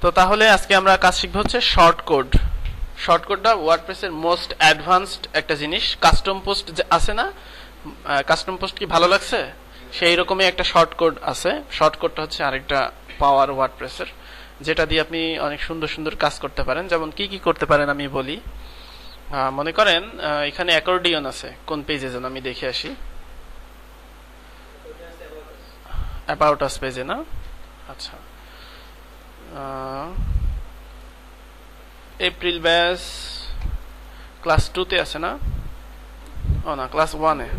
তো তাহলে আজকে আমরা কাজ শিখব হচ্ছে শর্ট কোড। শর্ট কোডটা ওয়ার্ডপ্রেসের মোস্ট অ্যাডভান্সড একটা জিনিস। কাস্টম পোস্ট আছে না, কাস্টম পোস্ট কি ভালো লাগছে? সেই রকমই একটা শর্ট কোড আছে। শর্ট কোডটা হচ্ছে আরেকটা পাওয়ার ওয়ার্ডপ্রেসের, যেটা দিয়ে আপনি অনেক সুন্দর সুন্দর কাজ করতে পারেন। যেমন কি কি করতে পারেন আমি বলি। মনে করেন এখানে অ্যাকর্ডিয়ন আছে, কোন পেজে যেন আমি দেখে আসি। অ্যাবাউট আস পেজে না? আচ্ছা, এপ্রিল ব্যাচ ক্লাস 2 তে আছে না? ও না, ক্লাস 1 এ।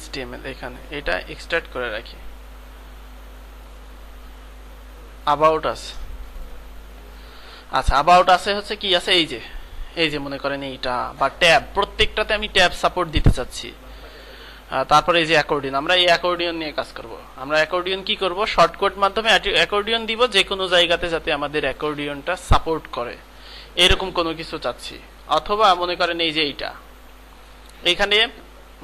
HTML এখানে এটা এক্সট্রাক্ট করে রাখি। অ্যাবাউট আস, আচ্ছা অ্যাবাউট আসে হচ্ছে কি আছে, এই যে মনে করেন এইটা বা ট্যাব, প্রত্যেকটাতে আমি ট্যাব সাপোর্ট দিতে চাচ্ছি। তারপরে এই যে অ্যাকর্ডিয়ন, আমরা এই অ্যাকর্ডিয়ন নিয়ে কাজ করব। আমরা অ্যাকর্ডিয়ন কি করব, শর্টকাট মাধ্যমে অ্যাকর্ডিয়ন দিব যে কোনো জায়গাতে, যাতে আমাদের অ্যাকর্ডিয়নটা সাপোর্ট করে এরকম কোনো কিছু চাচ্ছি। অথবা মনে করেন এই যে এইটা, এইখানে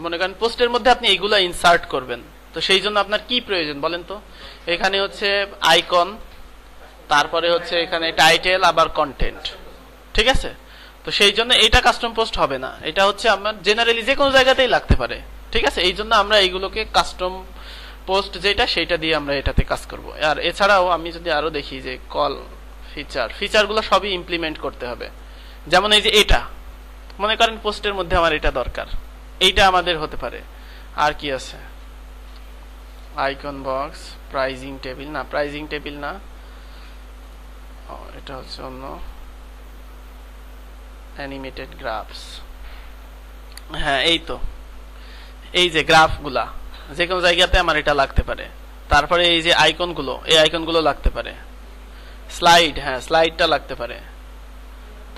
মনে করেন পোস্টের মধ্যে আপনি এইগুলা ইনসার্ট করবেন। তো সেই জন্য আপনার কি প্রয়োজন বলেন তো? এখানে হচ্ছে আইকন, তারপরে হচ্ছে এখানে টাইটেল, আবার কন্টেন্ট, ঠিক আছে? তো সেই জন্য এটা কাস্টম পোস্ট হবে না, এটা হচ্ছে আমার জেনারেলি যে কোনো জায়গাতেই লাগতে পারে, ঠিক আছে? এই জন্য আমরা এইগুলোকে কাস্টম পোস্ট যেটা, সেইটা দিয়ে আমরা এটাতে কাজ করব। আর এছাড়াও আমি যদি আরো দেখি যে কল ফিচারগুলো সবই ইমপ্লিমেন্ট করতে হবে। যেমন এই যে এটা মনে করেন পোস্টের মধ্যে আমার এটা দরকার, এইটা আমাদের হতে পারে। আর কি আছে, আইকন বক্স, প্রাইজিং টেবিল না, প্রাইজিং টেবিল না, এটা হচ্ছে অন্য, অ্যানিমেটেড গ্রাফস। হ্যাঁ এই তো, এই যে গ্রাফগুলা যে কোনো জায়গাতে আমার এটা লাগতে পারে। তারপরে এই যে আইকনগুলো, এই আইকনগুলো লাগতে পারে। স্লাইড, হ্যাঁ স্লাইডটা লাগতে পারে।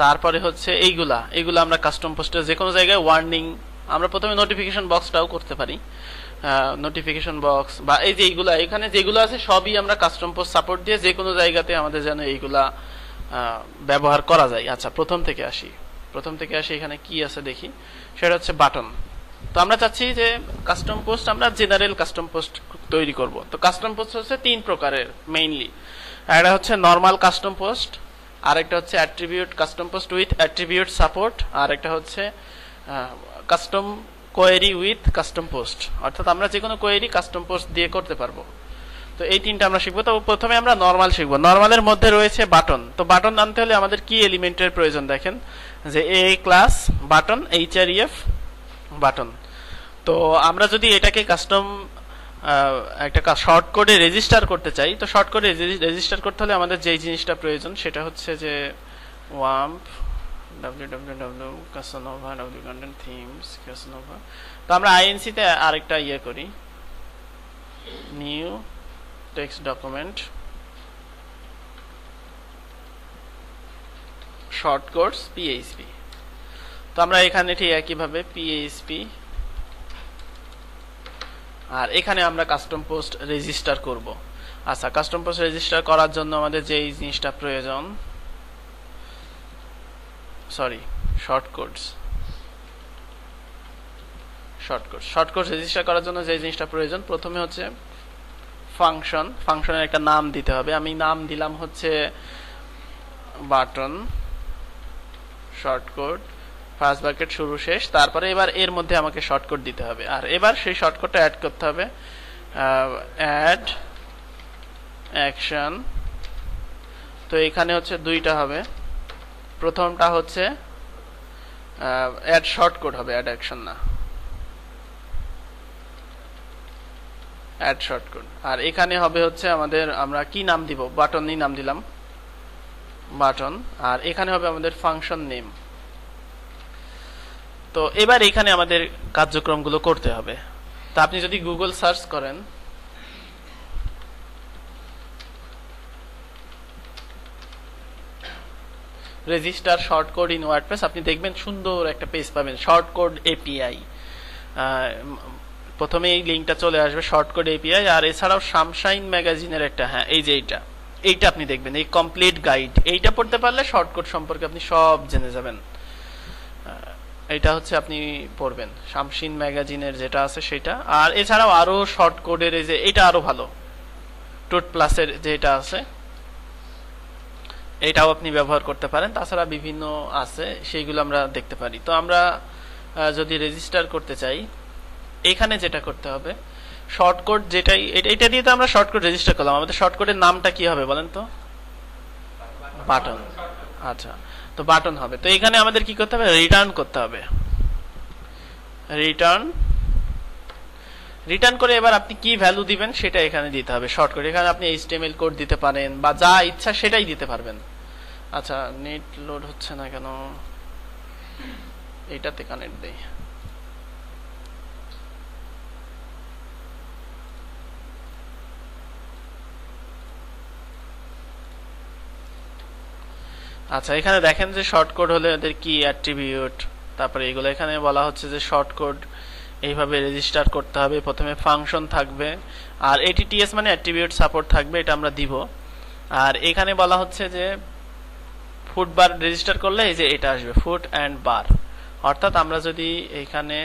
তারপরে হচ্ছে এইগুলা আমরা কাস্টম পোস্টের যে কোনো জায়গায় ওয়ার্নিং, আমরা প্রথমে নোটিফিকেশন বক্সটাও করতে পারি। নোটিফিকেশন বক্স বা এই যে এইগুলা, এখানে যেগুলো আছে সবই আমরা কাস্টম পোস্ট সাপোর্ট দিয়ে যে কোনো জায়গাতে আমাদের যেন এইগুলা ব্যবহার করা যায়। আচ্ছা প্রথম থেকে আসি, এখানে কি আছে দেখি, সেটা হচ্ছে বাটন। তো আমরা চাচ্ছি যে কাস্টম পোস্ট, আমরা জেনারেল কাস্টম পোস্ট তৈরি করব। তো কাস্টম পোস্ট হচ্ছে 3 প্রকারের মেইনলি। একটা হচ্ছে নরমাল কাস্টম পোস্ট, আর একটা হচ্ছে attribute custom post with attribute support, আর একটা হচ্ছে custom query with custom post, অর্থাৎ আমরা যে কোনো কোয়েরি কাস্টম পোস্ট দিয়ে করতে পারবো। তো এই 3টা আমরা শিখবো। তো প্রথমে আমরা নরমাল শিখবো। নরমালের মধ্যে রয়েছে বাটন। তো বাটন আনতে হলে আমাদের কি এলিমেন্টের প্রয়োজন, দেখেন যে এ ক্লাস বাটন, href বাটন। তো আমরা যদি এটাকে কাস্টম একটা শর্ট কোডে রেজিস্টার করতে চাই, তো শর্ট কোডে রেজিস্টার করতে হলে আমাদের যেই জিনিসটা প্রয়োজন সেটা হচ্ছে যে ওয়াম্প www casanova content themes casanova। তো আমরা আইএনসি তে আরেকটা ইয়ে করি, new text document short codes PHP। তো আমরা এখানে ঠিক একইভাবে PHP, আর এখানে আমরা কাস্টম পোস্ট রেজিস্টার করব। আচ্ছা কাস্টম পোস্ট রেজিস্টার করার জন্য আমাদের যেই জিনিসটা প্রয়োজন, শর্ট কোডস রেজিস্টার করার জন্য যে জিনিসটা প্রয়োজন, প্রথমে হচ্ছে ফাংশনের একটা নাম দিতে হবে। আমি নাম দিলাম হচ্ছে button short code, first bracket শুরু শেষ। তারপরে এবার এর মধ্যে আমাকে শর্টকাট দিতে হবে, আর এবার সেই শর্টকাটটা অ্যাড করতে হবে। Add action. তো এখানে হচ্ছে 2টা হবে। প্রথমটা হচ্ছে অ্যাড শর্টকাট হবে, অ্যাড অ্যাকশন না, অ্যাড শর্টকাট। আর এখানে হবে হচ্ছে আমাদের, আমরা কি নাম দিব, বাটনই নাম দিলাম বাটন। আর এখানে হবে আমাদের ফাংশন নেম। তো এবার এখানে আমাদের কার্যক্রমগুলো করতে হবে। তো আপনি যদি গুগল সার্চ করেন, register short code in WordPress, আপনি দেখবেন সুন্দর একটা পেজ পাবেন, শর্ট কোড এপিআই। প্রথমে এই লিঙ্কটা চলে আসবে, শর্ট কোড এপিআই। আর এছাড়াও সামশাইন ম্যাগাজিনের একটা, হ্যাঁ এই যে এইটা আপনি দেখবেন, এই কমপ্লিট গাইড, এইটা পড়তে পারলে শর্ট কোড সম্পর্কে আপনি সব জেনে যাবেন। এটা হচ্ছে আপনি পড়বেন শামসিন ম্যাগাজিনের যেটা আছে সেটা। আর এছাড়াও আরো শর্ট কোডের এই যে এটা আরো ভালো, টুট প্লাসের যেটা আছে এটাও আপনি ব্যবহার করতে পারেন, তাছাড়া বিভিন্ন আছে সেইগুলো আমরা দেখতে পারি। তো আমরা যদি রেজিস্টার করতে চাই এখানে যেটা করতে হবে শর্টকাট যেটাই এটা দিয়ে তো আমরা শর্টকাট রেজিস্টার করলাম, আমাদের শর্টকাটের নামটা কি হবে বলেন তো? বাটন। আচ্ছা, তো বাটন হবে। তো এখানে আমাদের কি করতে হবে? রিটার্ন করতে হবে। রিটার্ন করে এবার আপনি কি ভ্যালু দিবেন সেটা এখানে দিতে হবে শর্টকাট। এখানে আপনি HTML কোড দিতে পারেন বা যা ইচ্ছা সেটাই দিতে পারবেন। আচ্ছা, নেট লোড হচ্ছে না কেন? এটাতে কানেক্ট দেই। আচ্ছা, এখানে দেখেন যে শর্টকাট হলে এদের কি অ্যাট্রিবিউট, তারপরে এগুলো এখানে বলা হচ্ছে যে শর্টকাট এইভাবে রেজিস্টার করতে হবে। প্রথমে ফাংশন থাকবে আর ATTS মানে অ্যাট্রিবিউট সাপোর্ট থাকবে, এটা আমরা দিব। আর এখানে বলা হচ্ছে যে ফুট বার রেজিস্টার করলে এই যে এটা আসবে ফুট অ্যান্ড বার, অর্থাৎ আমরা যদি এখানে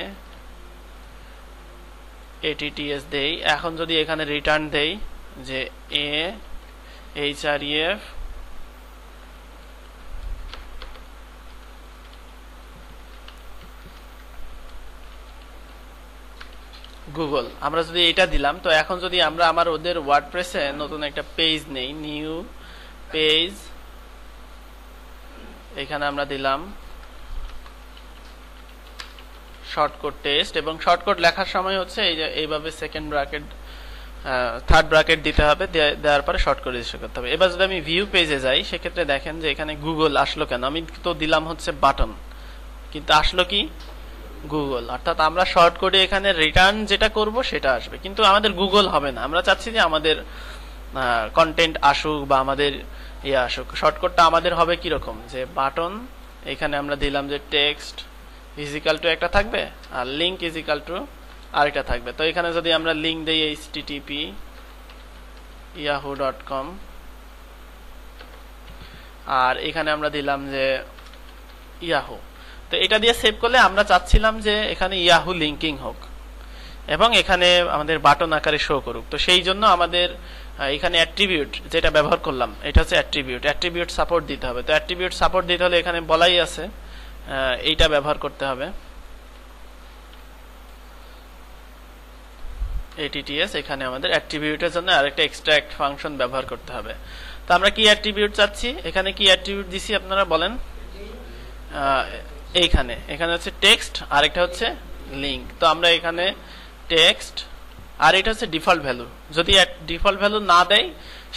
ATTS দেই, এখন যদি এখানে রিটার্ন দেই যে href গুগল, আমরা যদি এটা দিলাম, তো এখন যদি আমরা আমার ওদের ওয়ার্ডপ্রেসে নতুন একটা পেজ নেই, নিউ পেজ, এখানে আমরা দিলাম শর্টকাট টেস্ট, এবং শর্টকাট লেখার সময় হচ্ছে এই যে এইভাবে সেকেন্ড ব্র্যাকেট থার্ড ব্র্যাকেট দিতে হবে, দেওয়ার পরে শর্টকাট রেজিস্টার করতে হবে। এবার যদি আমি ভিউ পেজে যাই সেক্ষেত্রে দেখেন যে এখানে গুগল আসলো কেন? আমি তো দিলাম হচ্ছে বাটন, কিন্তু আসলো কি? গুগল। অর্থাৎ আমরা শর্টকাটে এখানে রিটার্ন যেটা করব সেটা আসবে, কিন্তু আমাদের গুগল হবে না। আমরা চাচ্ছি যে আমাদের কন্টেন্ট আসুক বা আমাদের ইয়ে আসুক। শর্টকাটটা আমাদের হবে কিরকম? যে বাটন, এখানে আমরা দিলাম যে টেক্সট ইজিক্যাল টু একটা থাকবে আর লিঙ্ক ইজিক্যাল টু আরেকটা থাকবে। তো এখানে যদি আমরা লিঙ্ক দেই http://yahoo.com, আর এখানে আমরা দিলাম যে ইয়াহু। তো এটা দিয়ে সেভ করলে আমরা চাচ্ছিলাম যে এখানে ইয়াহু লিঙ্কিং হোক এবং এখানে আমাদের বাটন আকারে শো করুক। তো সেই জন্য আমাদের এখানে অ্যাট্রিবিউট যেটা ব্যবহার করলাম এটা হচ্ছে অ্যাট্রিবিউট সাপোর্ট দিতে হবে। তো অ্যাট্রিবিউট সাপোর্ট দিতে হলে এখানে বলাই আছে এইটা ব্যবহার করতে হবে, ATTS। এখানে আমাদের অ্যাট্রিবিউটের জন্য আরেকটা এক্সট্রাক্ট ফাংশন ব্যবহার করতে হবে। তো আমরা কি অ্যাট্রিবিউট চাচ্ছি? এখানে কি অ্যাট্রিবিউট দিছি আপনারা বলেন? এখানে হচ্ছে টেক্সট আর একটা হচ্ছে লিঙ্ক। তো আমরা এখানে টেক্সট আর এটা হচ্ছে ডিফল্ট ভ্যালু। যদি ডিফল্ট ভ্যালু না দেয়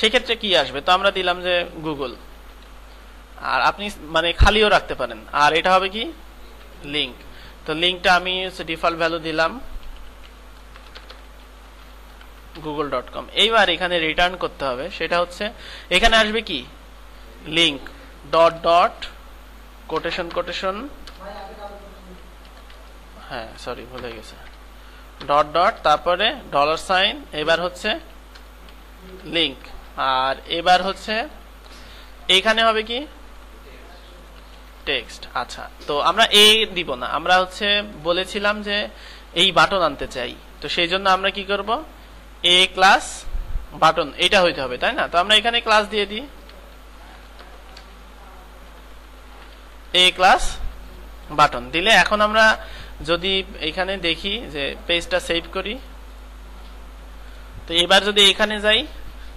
সেক্ষেত্রে কি আসবে? তো আমরা দিলাম যে গুগল, আর আপনি মানে খালিও রাখতে পারেন। আর এটা হবে কি? লিঙ্ক। তো লিঙ্কটা আমি ডিফল্ট ভ্যালু দিলাম google.com। এইবার এখানে রিটার্ন করতে হবে, সেটা হচ্ছে এখানে আসবে কি? লিঙ্ক ডট ডট কোটেশন, হ্যাঁ সরি ভুলে গেছে, ডট ডট তারপরে $, এবার হচ্ছে লিঙ্ক, আর এবার হচ্ছে এইখানে হবে কি? টেক্সট। আচ্ছা, তো আমরা দিব না, আমরা হচ্ছে বলেছিলাম যে এই বাটন আনতে চাই। তো সেই জন্য আমরা কি করব? ক্লাস বাটন এটা হইতে হবে, তাই না? তো আমরা এখানে ক্লাস দিয়ে দিই ক্লাস বাটন দিলে, এখন আমরা যদি এখানে দেখি যে পেজটা সেভ করি, তো এবার যদি এখানে যাই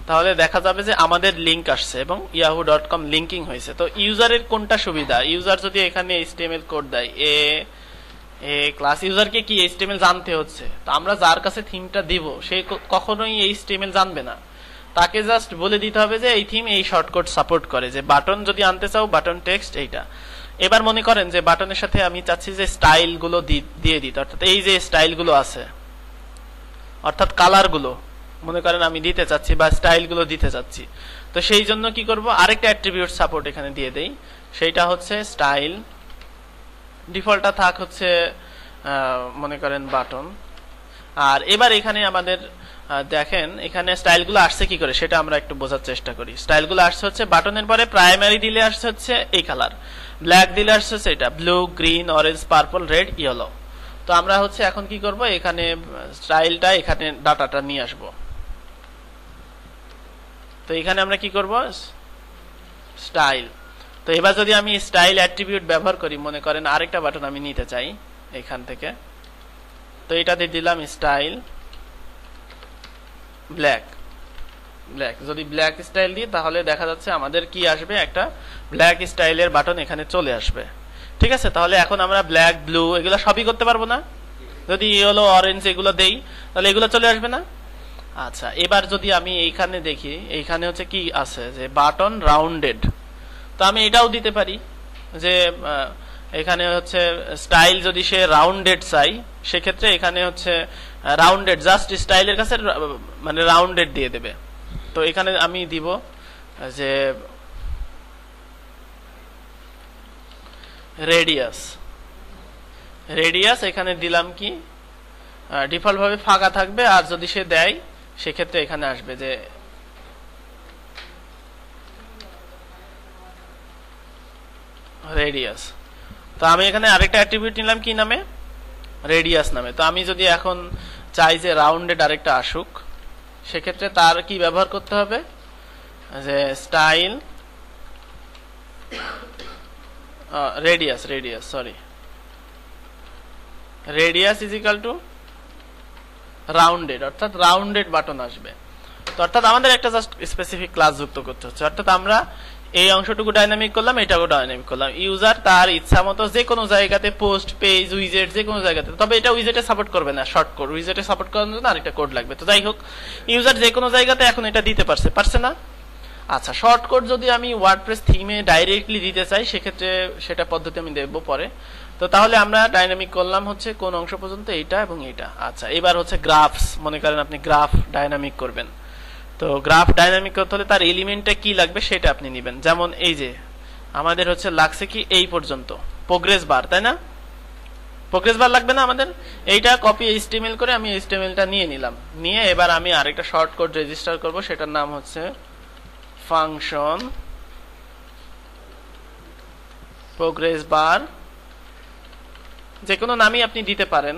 তাহলে দেখা যাবে যে আমাদের লিঙ্ক আসছে এবং yahoo.com লিঙ্কিং হয়েছে। তো ইউজারের কোনটা সুবিধা? ইউজার যদি এখানে HTML কোড দেয় ক্লাস, ইউজারকে কি HTML জানতে হচ্ছে? তো আমরা যার কাছে থিমটা দিব সে কখনোই HTML জানবে না, তাকে জাস্ট বলে দিতে হবে যে এই থিম এই শর্টকাট সাপোর্ট করে, যে বাটন যদি আনতে চাও বাটন টেক্সট এইটা। এবার মনে করেন যে বাটনের সাথে আমি চাচ্ছি যে স্টাইল গুলো দিয়ে দিতে, অর্থাৎ এই যে স্টাইল গুলো আছে অর্থাৎ কালার গুলো মনে করেন আমি দিতে চাচ্ছি বা স্টাইল গুলো দিতে চাচ্ছি। তো সেই জন্য কি করব? আরেকটা অ্যাট্রিবিউট সাপোর্ট এখানে দিয়ে দেই, সেইটা হচ্ছে স্টাইল। ডিফল্টটা থাক হচ্ছে মনে করেন বাটন। আর এবার এখানে আমাদের দেখেন এখানে স্টাইলগুলো আসছে কি করে সেটা আমরা একটু বোঝার চেষ্টা করি। স্টাইলগুলো আসছে হচ্ছে বাটনের পরে প্রাইমারি দিলে আসছে হচ্ছে এই কালার, ব্ল্যাক দিলে আসছে হচ্ছে এটা, blue, green, orange, purple, red, yellow. তো আমরা হচ্ছে এখন কি করব? এখানে স্টাইলটা এখানে ডাটাটা নিয়ে আসব। তো এখানে আমরা কি করব, স্টাইল। তো এবার যদি আমি স্টাইল অ্যাট্রিবিউট ব্যবহার করি, মনে করেন আরেকটা বাটন আমি নিতে চাই এখান থেকে, তো এটাতে দিলাম স্টাইল ব্ল্যাক। যদি ব্ল্যাক স্টাইল দিই তাহলে দেখা যাচ্ছে আমাদের কি আসবে, একটা ব্ল্যাক স্টাইলের বাটন এখানে চলে আসবে। ঠিক আছে, তাহলে এখন আমরা ব্ল্যাক, ব্লু এগুলো সবই করতে পারবো না? যদি ইয়েলো, অরেঞ্জ এগুলো দেই তাহলে এগুলো চলে আসবে না? আচ্ছা, এবার যদি আমি এইখানে দেখি, এইখানে হচ্ছে কি আছে যে বাটন রাউন্ডেড, তো আমি এটাও দিতে পারি যে এখানে হচ্ছে স্টাইল যদি সে রাউন্ডেড চাই, সেক্ষেত্রে এখানে হচ্ছে রাউন্ডেড, জাস্ট স্টাইলের কাছে মানে রাউন্ডেড দিয়ে দেবে। তো এখানে আমি দিব যে রেডিয়াস, এখানে দিলাম কি ডিফল্ট ভাবে ফাঁকা থাকবে, আর যদি সে দেয় সেক্ষেত্রে এখানে আসবে যে রেডিয়াস। তো আমি এখানে আরেকটা অ্যাট্রিবিউট নিলাম কি নামে, রেডিয়াস নামে। তো আমি যদি এখন চাই যে রাউন্ডেড আরেকটা আসুক, সেক্ষেত্রে তার কি ব্যবহার করতে হবে, যে style radius is equal to rounded, অর্থাৎ রাউন্ডেড বাটন আসবে। তো অর্থাৎ আমাদের একটা জাস্ট স্পেসিফিক ক্লাস যুক্ত করতে হচ্ছে, অর্থাৎ আমরা এই অংশটুকু ডাইনামিক করলাম, এটাও ডাইনামিক করলাম। ইউজার তার ইচ্ছা মতো যে কোনো জায়গাতে পোস্ট, পেজ, উইজেট যে কোনো জায়গাতে, তবে এটা উইজেটে সাপোর্ট করবে না, শর্ট কোড। উইজেটে সাপোর্ট করার জন্য আরেকটা কোড লাগবে। তো যাই হোক, ইউজার যে কোনো জায়গাতে এখন এটা দিতে পারছে না। আচ্ছা, শর্ট কোড যদি আমি ওয়ার্ডপ্রেস থিমে ডাইরেক্টলি দিতে চাই, সেক্ষেত্রে সেটা পদ্ধতি আমি দেখবো পরে। তো তাহলে আমরা ডাইনামিক করলাম হচ্ছে কোন অংশ পর্যন্ত, এইটা এবং এইটা। আচ্ছা, এবার হচ্ছে গ্রাফস, মনে করেন আপনি গ্রাফ ডাইনামিক করবেন। তো গ্রাফ ডাইনামিক করতে হলে তার এলিমেন্টটা কি লাগবে সেটা আপনি নেবেন। যেমন এই যে আমাদের হচ্ছে লাগছে কি এই পর্যন্ত প্রোগ্রেস বার, তাই না? প্রোগ্রেস বার লাগবে না আমাদের? এইটা কপি এইচটিএমএল করে আমি এইচটিএমএলটা নিয়ে নিলাম, নিয়ে এবার আমি আরেকটা শর্ট কোড রেজিস্টার করব, সেটার নাম হচ্ছে ফাংশন প্রোগ্রেস বার। যে কোনো নামই আপনি দিতে পারেন।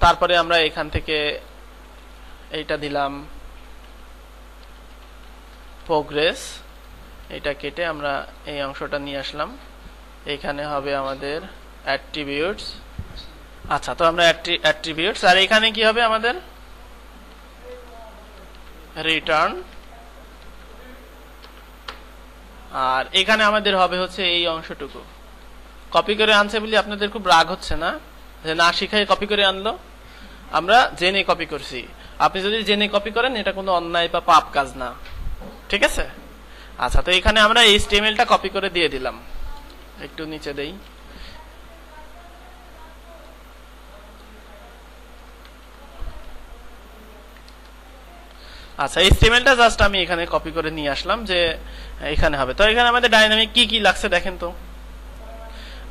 তারপরে আমরা এখান থেকে এইটা দিলাম প্রোগ্রেস, এটা কেটে আমরা এই অংশটা নিয়ে আসলাম, এখানে হবে আমাদের অ্যাট্রিবিউটস। আচ্ছা, তো আমরা অ্যাট্রিবিউটস, আর এখানে কি হবে আমাদের রিটার্ন, আর এখানে আমাদের হবে হচ্ছে এই অংশটুকু। কপি করে আনছে বলে আপনাদের খুব রাগ হচ্ছে না, যে না শিখাই কপি করে আনলো? আমরা জেনে কপি করছি। আপনি যদি জেনে কপি করেন এটা কোনো অন্যায় বা পাপ কাজ না, ঠিক আছে? আচ্ছা, তো এখানে আমরা এইচটিএমএলটা কপি করে দিয়ে দিলাম, একটু নিচে দেই। আচ্ছা, এইচটিএমএলটা জাস্ট আমি এখানে কপি করে নিয়ে আসলাম যে এখানে হবে। তো এখানে আমাদের ডাইনামিক কি কি লাগছে দেখেন তো।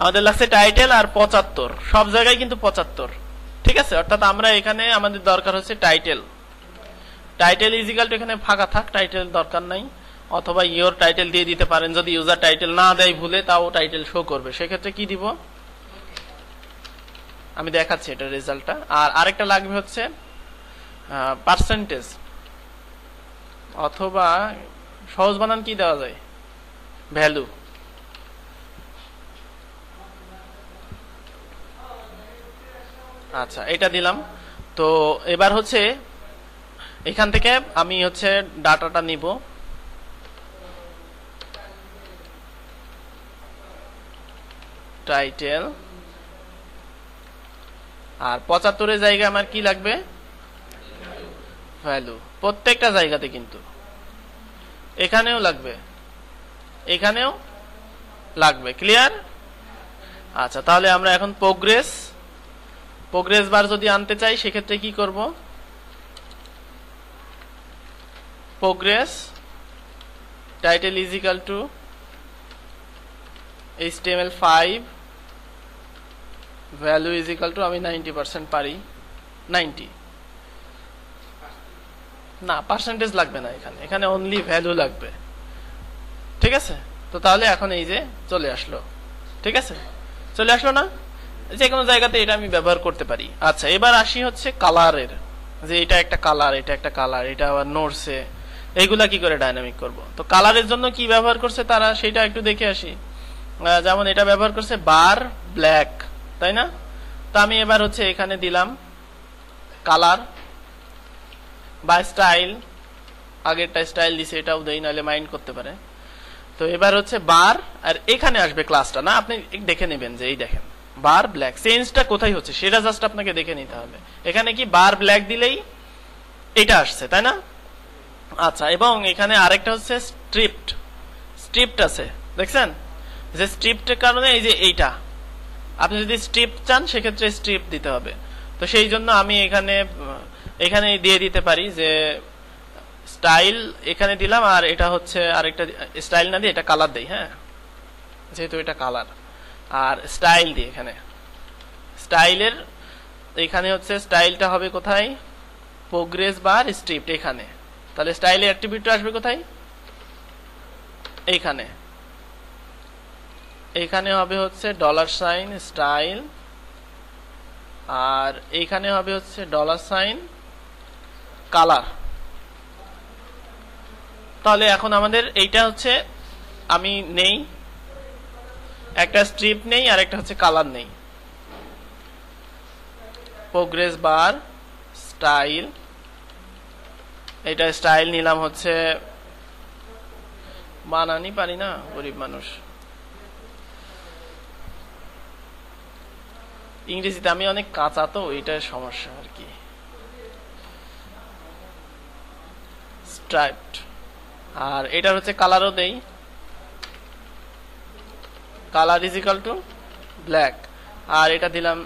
আমাদের লাগছে টাইটেল আর 75, সব জায়গায় কিন্তু 75, ঠিক আছে? অর্থাৎ আমরা এখানে আমাদের দরকার হচ্ছে টাইটেল ইজ ইকুয়াল টু, এখানে ফাঁকা থাক, টাইটেল দরকার নাই, অথবা ইওর টাইটেল দিয়ে দিতে পারেন। যদি ইউজার টাইটেল না দেয় ভুলে, তাও টাইটেল শো করবে, সেক্ষেত্রে কি দিব আমি দেখাচ্ছি এটা রেজাল্টটা। আর আরেকটা লাগবে হচ্ছে পার্সেন্টেজ, অথবা সহজ বানান কি দেওয়া যায়, ভ্যালু। আচ্ছা, এটা দিলাম। তো এবার হচ্ছে এখান থেকে আমি হচ্ছে ডাটাটা নিব, টাইটেল, আর 75 জায়গায় আমার কি লাগবে, ভ্যালু। প্রত্যেকটা জায়গাতে কিন্তু, এখানেও লাগবে, এখানেও লাগবে, ক্লিয়ার? আচ্ছা, তাহলে আমরা এখন প্রোগ্রেস বার যদি আনতে চাই, সেক্ষেত্রে কি করব, progress title is equal to HTML5, value is equal to, আমি 90% পারি, 90 না, পার্সেন্টেজ লাগবে না এখানে অনলি ভ্যালু লাগবে, ঠিক আছে? তো তাহলে এখন এই যে চলে আসলো, ঠিক আছে? চলে আসলো না? যে কোনো জায়গাতে এটা আমি ব্যবহার করতে পারি। আচ্ছা, এবার আসি হচ্ছে কালারের, যে এটা একটা কালার, এটা একটা কালার, এটা আবার নোটসে, এইগুলা কি করে ডাইনামিক করব। তো কালারের জন্য কি ব্যবহার করছে তারা সেটা একটু দেখে আসি। যেমন এটা ব্যবহার করছে বার ব্ল্যাক, তাই না? তো আমি এবার হচ্ছে এখানে দিলাম কালার বা স্টাইল, আগেরটা স্টাইল দিছে, এটাও দেই, নাহলে মাইন্ড করতে পারে। তো এবার হচ্ছে বার, আর এখানে আসবে ক্লাসটা, না আপনি দেখে নেবেন যে এই দেখেন বার ব্ল্যাক, চেঞ্জটা কোথায় হচ্ছে সেটা জাস্ট আপনাকে দেখে নিতে হবে। এখানে কি বার ব্ল্যাক দিলেই এটা আসছে, তাই না? আচ্ছা, এবং এখানে আরেকটা হচ্ছে স্ট্রিপ্ট, স্ট্রিপ্ট আছে দেখছেন, যে স্ট্রিপ্টের কারণে এই যে এইটা, আপনি যদি স্ট্রিপ চান সেক্ষেত্রে স্ট্রিপ দিতে হবে। তো সেই জন্য আমি এখানে দিয়ে দিতে পারি যে স্টাইল এখানে দিলাম, আর এটা হচ্ছে আরেকটা স্টাইল না দিয়ে এটা কালার দেই, হ্যাঁ, যেহেতু এটা কালার, আর স্টাইল দিই এখানে। স্টাইলের এখানে হচ্ছে স্টাইলটা হবে কোথায়, প্রোগ্রেস বার স্ট্রিপ্ট এখানে। তাহলে স্টাইলের অ্যাট্রিবিউট আসবে কোথায়, এইখানে। এখানে হবে হচ্ছে ডলার সাইন স্টাইল, আর এইখানে হবে হচ্ছে ডলার সাইন কালার। তাহলে এখন আমাদের এইটা হচ্ছে আমি নেই, একটা স্ট্রিপ নেই আর একটা হচ্ছে কালার নেই। প্রোগ্রেস বার স্টাইল, এটা স্টাইল নিলাম হচ্ছে, বানানি পারি না, গরিব মানুষ, ইংরেজিতে আমি অনেক কাঁচা, তো এটার সমস্যা আর কি। স্ট্রাইপড, আর এটার হচ্ছে কালারও দেই, colour is equal to black, আর এটা দিলাম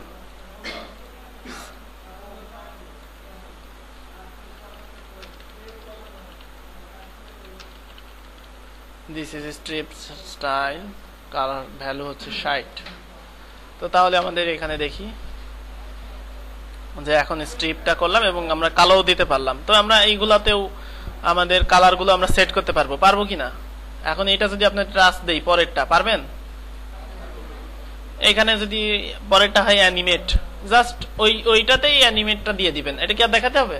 this is strip style, colour value হচ্ছে 60। তো তাহলে আমাদের এখানে দেখি যে এখন স্ট্রিপটা করলাম এবং আমরা কালোও দিতে পারলাম। তো আমরা এইগুলাতেও আমাদের কালারগুলো আমরা সেট করতে পারবো কিনা। এখন এটা যদি আপনার ট্রাস্ট দেই, পরেরটা পারবেন? এখানে যদি পরেরটা হয় অ্যানিমেট, জাস্ট ওইটাতেই অ্যানিমেটটা দিয়ে দিবেন। এটা কি আর দেখাতে হবে?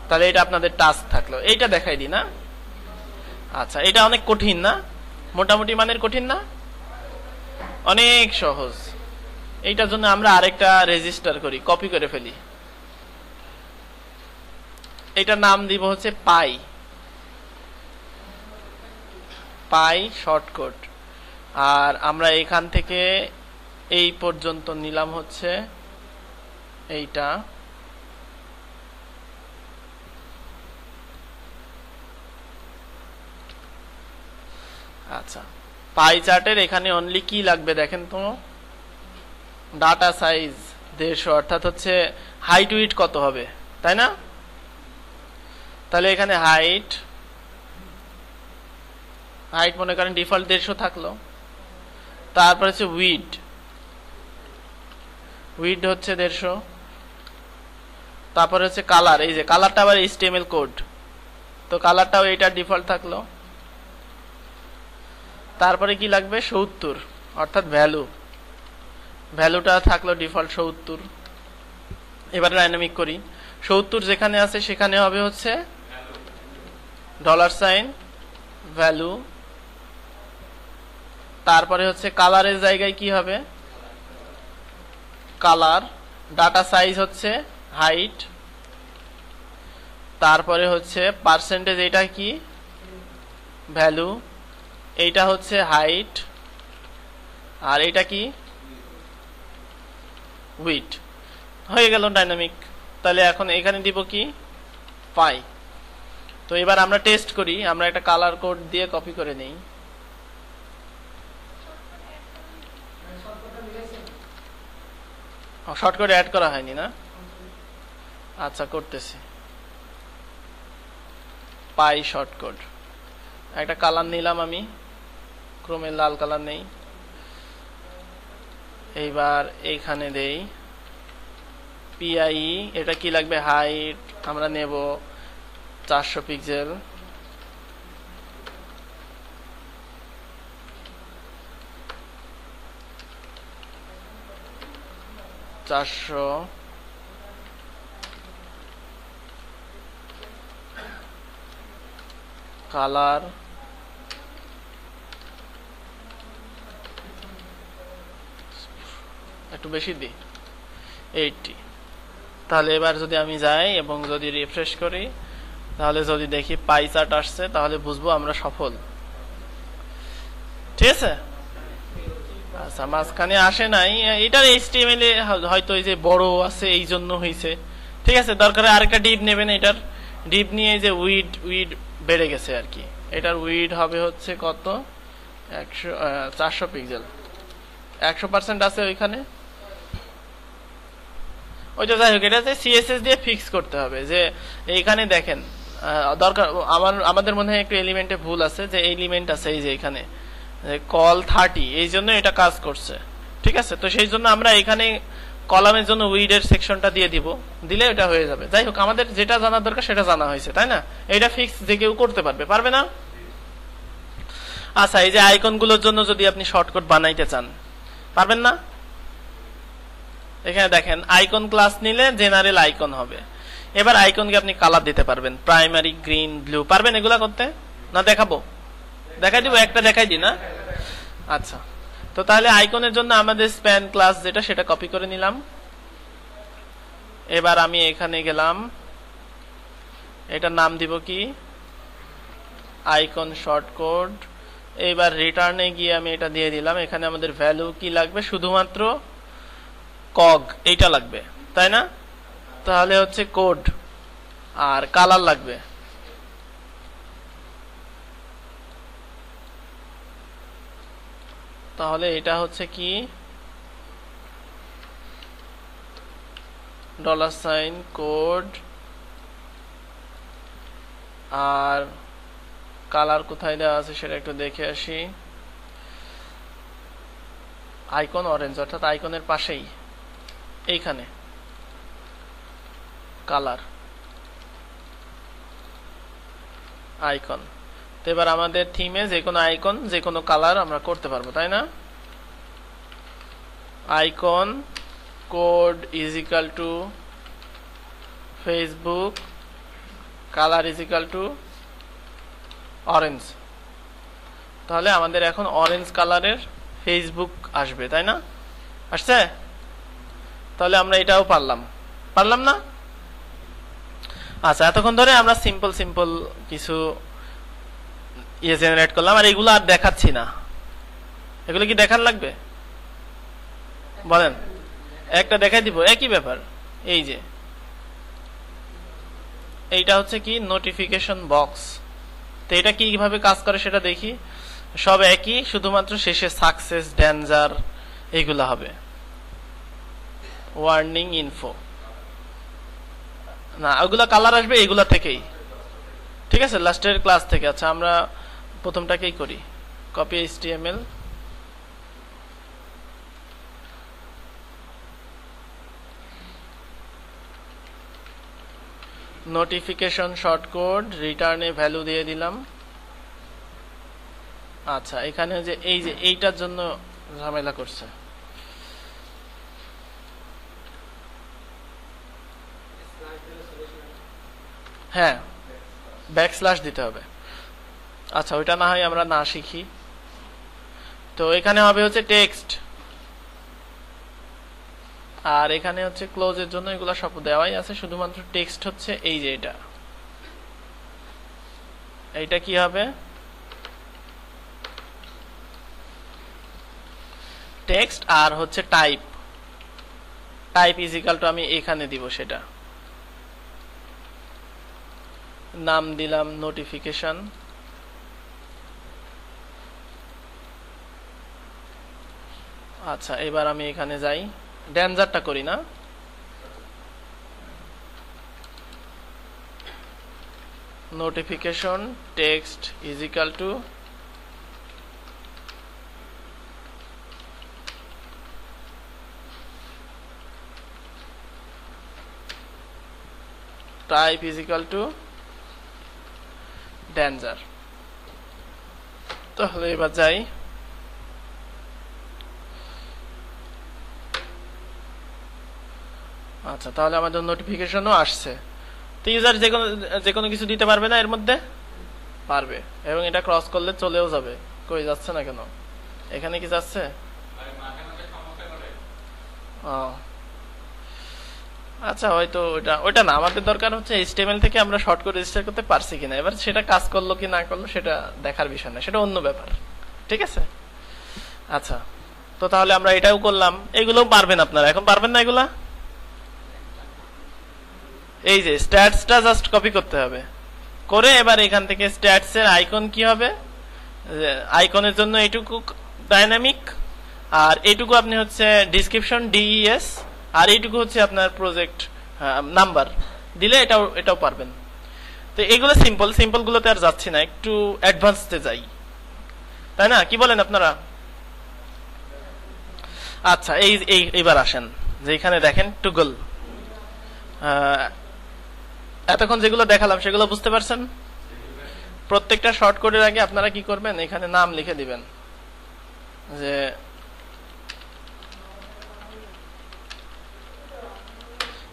তাহলে এটা আপনাদের টাস্ক থাকলো, এইটা দেখাই দিই না। আচ্ছা, এটা অনেক কঠিন না, মোটামুটি মানের কঠিন না, অনেক সহজ। এইটার জন্য আমরা আরেকটা রেজিস্টার করি, কপি করে ফেলি। এটার নাম দিব হচ্ছে পাই, পাই শর্টকাট। আর আমরা এখান থেকে এই পর্যন্ত নিলাম হচ্ছে এইটা, আচ্ছা। পাই চার্টের এখানে অনলি কি লাগবে দেখেন তো, ডাটা সাইজ 150, অর্থাৎ হচ্ছে হাইট উইডথ কত হবে, তাই না? তাহলে এখানে হাইট মনে করেন ডিফল্ট 150 থাকলো। তারপর হচ্ছে উইডথ হচ্ছে 150। তারপর হচ্ছে কালার, এই যে কালারটা আবার HTML কোড, তো কালারটাও এটা ডিফল্ট থাকলো। তারপরে কি লাগবে 70, অর্থাৎ ভ্যালুটা থাকলো ডিফল্ট 70। এবার ডাইনামিক করি, 70 যেখানে আছে সেখানে হবে হচ্ছে ডলার সাইন ভ্যালু। তারপরে হচ্ছে কালারের জায়গায় কি হবে, কালার। ডাটা সাইজ হচ্ছে হাইট। তারপরে হচ্ছে পার্সেন্টেজ, এটা কি ভ্যালু, এইটা হচ্ছে হাইট, আর এটা কি উইডথ। হয়ে গেল ডাইনামিক। তাহলে এখন এখানে দিব কি পাই। তো এবার আমরা টেস্ট করি, আমরা একটা কালার কোড দিয়ে কপি করে নেই। শর্টকাট অ্যাড করা হয়নি না, আচ্ছা করতেছি। পাই শর্টকাট, একটা কালার নিলাম আমি, ক্রোমের লাল কালার নেই। এইবার এইখানে দেই পিআই, এটা কি লাগবে হাইট, আমরা নেব 400 পিক্সেল। 400 কালার একটু বেশি দিই 80। তাহলে এবার যদি আমি যাই এবং যদি রিফ্রেশ করি, তাহলে যদি দেখি পাই চার্ট আসছে, তাহলে বুঝবো আমরা সফল। ঠিক আছে, আচ্ছা মাঝখানে আসে নাই, এটার HTML এ হয়তো এই যে বড় আছে এই জন্য হয়েছে। ঠিক আছে, দরকারে আরেকটা ডিপ নেবেন, এটার ডিপ নিয়ে যে উইড বেড়ে গেছে আর কি। এটার উইড হবে হচ্ছে কত, 400 পিক্সেল, 100% আছে ওইখানে। ওইটা যাই হোক, এটা CSS দিয়ে ফিক্স করতে হবে। যে এইখানে দেখেন দরকার আমাদের মনে হয় একটু এলিমেন্টে ভুল আছে, যে এলিমেন্ট আছে এই যে এখানে কল 30, এই জন্য এটা কাজ করছে। ঠিক আছে, তো সেই জন্য আমরা এখানে কলামের জন্য উইডের সেকশনটা দিয়ে দিব, দিলে এটা হয়ে যাবে। যাই হোক, আমাদের যেটা জানার দরকার সেটা জানা হয়েছে, তাই না? এটা ফিক্স যে কেউ করতে পারবে, পারবে না? আচ্ছা, এই যে আইকনগুলোর জন্য যদি আপনি শর্টকাট বানাইতে চান, পারবেন না? এখানে দেখেন আইকন ক্লাস নিলে জেনারেল আইকন হবে। এবার আইকনকে আপনি কালার দিতে পারবেন, প্রাইমারি, গ্রিন, ব্লু। পারবেন এগুলা করতে? না দেখাবো? দেখাই দিব, একটা দেখাই দিই না? আচ্ছা, তো তাহলে আইকনের জন্য আমাদের স্প্যান ক্লাস যেটা, সেটা কপি করে নিলাম। এবার আমি এখানে গেলাম, এটার নাম দিব কি, আইকন শর্টকাট। এবার রিটার্নে গিয়ে আমি এটা দিয়ে দিলাম। এখানে আমাদের ভ্যালু কি লাগবে, শুধুমাত্র কগ এইটা লাগবে, তাই না? তাহলে হচ্ছে কোড আর কালার লাগবে। তাহলে এটা হচ্ছে কি, $, কোড আর কালার কোথায় দেওয়া আছে সেটা একটু দেখে আসি। আইকন অরেঞ্জ, অর্থাৎ আইকনের পাশেই এইখানে কালার আইকন। তো এবার আমাদের থিমে যে কোনো আইকন, যে কোনো কালার আমরা করতে পারবো, তাই না? Icon code is equal two Facebook, colour is equal two orange. তাহলে আমাদের এখন অরেঞ্জ কালারের ফেসবুক আসবে, তাই না? আসছে? তাহলে আমরা এটাও পারলাম না? আচ্ছা, এতক্ষণ ধরে আমরা সিম্পল কিছু জেনারেট করলাম, আর এগুলো আর দেখাচ্ছি না। এগুলো কি দেখার লাগবে বলেন? একটা দেখাই দিব, একই ব্যাপার। এই যে এইটা হচ্ছে কি, নোটিফিকেশন বক্স। তো এটা কিভাবে কাজ করে সেটা দেখি। সব একই, শুধুমাত্র শেষে সাকসেস, ডেঞ্জার এইগুলা হবে। ওয়ার্নিং, ইনফো না, ওগুলা কালার আসবে এইগুলা থেকেই। ঠিক আছে, লাস্টের ক্লাস থেকে। আচ্ছা, আমরা প্রথমটাকেই করি, কপি HTML। নোটিফিকেশন শর্টকাট, রিটার্নে ভ্যালু দিয়ে দিলাম। আচ্ছা, এখানে যে এইটার জন্য ঝামেলা করছে। হ্যাঁ, ব্যাকস্ল্যাশ দিতে হবে। আচ্ছা, ওইটা না হয় আমরা না শিখি। তো এখানে হবে হচ্ছে টেক্সট, আর এখানে হচ্ছে ক্লোজের জন্য এগুলো সব দেওয়াই আছে, শুধুমাত্র টেক্সট হচ্ছে এই যে এইটা কি হবে, টেক্সট। আর হচ্ছে টাইপ ইজ ইকাল টু আমি এখানে দিব, সেটা নাম দিলাম নোটিফিকেশন। আচ্ছা, এবার আমি এখানে যাই, ডেঞ্জারটা করি না, notification text is equal two type is equal two danger. তাহলে এবার যাই, আচ্ছা, তাহলে আমাদের নোটিফিকেশনও আসছে। তো ইউজার যে কোনো কিছু দিতে পারবে না এর মধ্যে? পারবে, এবং এটা ক্রস করলে চলেও যাবে। কই যাচ্ছে না কেন? এখানে কি যাচ্ছে? আচ্ছা, হয়তো ওইটা না, আমাদের দরকার হচ্ছে HTML থেকে আমরা শর্ট কোড রেজিস্টার করতে পারছি কিনা। এবার সেটা কাজ করলো কি না করলো সেটা দেখার বিষয় না, সেটা অন্য ব্যাপার। ঠিক আছে? আচ্ছা, তো তাহলে আমরা এটাও করলাম। এগুলোও পারবেন আপনারা, এখন পারবেন না এগুলা? এই যে স্ট্যাটসটা জাস্ট কপি করতে হবে, করে এবার এখান থেকে স্ট্যাটস এর আইকন কি হবে, আইকনের জন্য এইটুকু ডাইনামিক, আর এইটুকু আপনি হচ্ছে ডিসক্রিপশন DES, আর এইটুকু হচ্ছে আপনার প্রজেক্ট নাম্বার দিলে এটাও পারবেন। তো এগুলো সিম্পল গুলোতে আর যাচ্ছি না, একটু অ্যাডভান্সতে যাই, তাই না? কি বলেন আপনারা? আচ্ছা, এইবার আসেন যে এখানে দেখেন টুগল। এতক্ষণ যেগুলো দেখালাম সেগুলো বুঝতে পারছেন? প্রত্যেকটা শর্ট কোডের আগে আপনারা কি করবেন, এখানে নাম লিখে দিবেন। যে